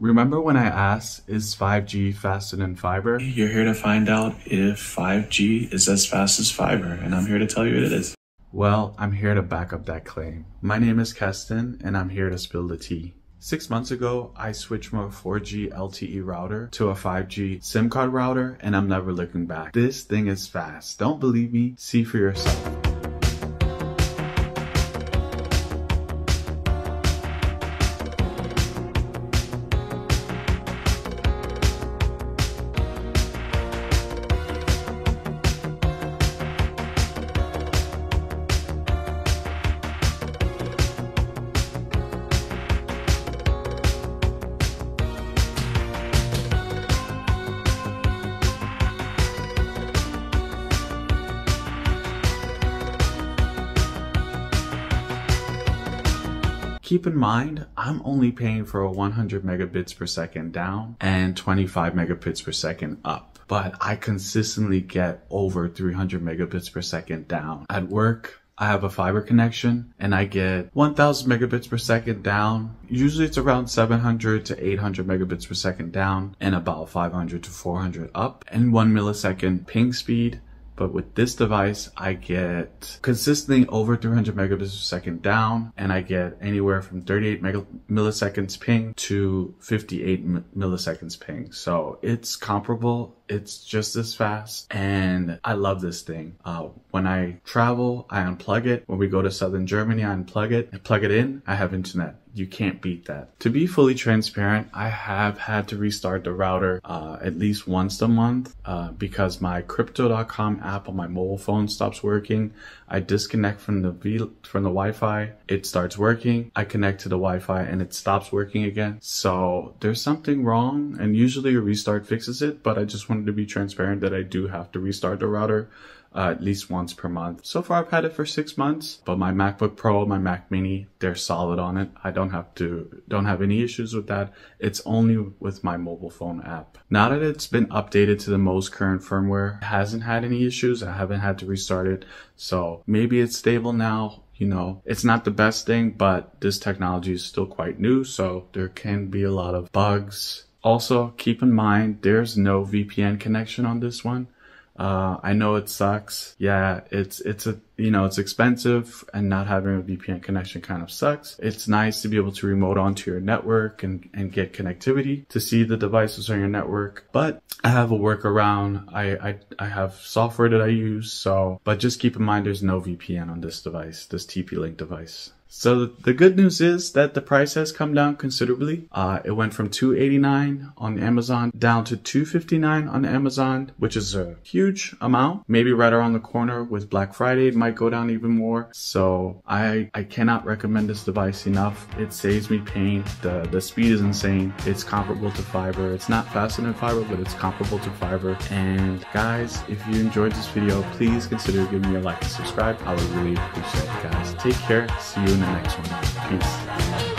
Remember when I asked, is 5G faster than fiber? You're here to find out if 5G is as fast as fiber, and I'm here to tell you it is. Well, I'm here to back up that claim. My name is Keston, and I'm here to spill the tea. 6 months ago, I switched from a 4G LTE router to a 5G SIM card router, and I'm never looking back. This thing is fast. Don't believe me? See for yourself. Keep in mind, I'm only paying for a 100 megabits per second down and 25 megabits per second up. But I consistently get over 300 megabits per second down. At work, I have a fiber connection and I get 1000 megabits per second down. Usually it's around 700 to 800 megabits per second down and about 500 to 400 up and 1 millisecond ping speed. But with this device, I get consistently over 300 megabits per second down, and I get anywhere from 38 milliseconds ping to 58 milliseconds ping. So it's comparable. It's just as fast, and I love this thing. When I travel, I unplug it. When we go to southern Germany, I unplug it and plug it in. I have internet. You can't beat that. To be fully transparent, I have had to restart the router at least once a month because my crypto.com app on my mobile phone stops working. I disconnect from the Wi-Fi. It starts working. I connect to the Wi-Fi and it stops working again. So there's something wrong, and usually a restart fixes it, but I just wanted to be transparent that I do have to restart the router at least once per month. So far I've had it for 6 months, but my MacBook Pro, my Mac Mini, they're solid on it. I don't have any issues with that. It's only with my mobile phone app. Now that it's been updated to the most current firmware, it hasn't had any issues. I haven't had to restart it. So maybe it's stable now. You know, it's not the best thing, but this technology is still quite new, so there can be a lot of bugs. Also, keep in mind, there's no VPN connection on this one. I know it sucks. Yeah, it's expensive, and not having a VPN connection kind of sucks. It's nice to be able to remote onto your network and get connectivity to see the devices on your network. But I have a workaround. I have software that I use. But just keep in mind there's no VPN on this device, this TP-Link device. So the good news is that the price has come down considerably. It went from $289 on Amazon down to $259 on Amazon, which is a huge amount. Maybe right around the corner with Black Friday, it might go down even more. So I cannot recommend this device enough. It saves me pain. The speed is insane. It's comparable to fiber. It's not faster than fiber, but it's comparable to fiber. And guys, if you enjoyed this video, please consider giving me a like and subscribe. I would really appreciate it, guys. Take care. See you in the next one. Peace.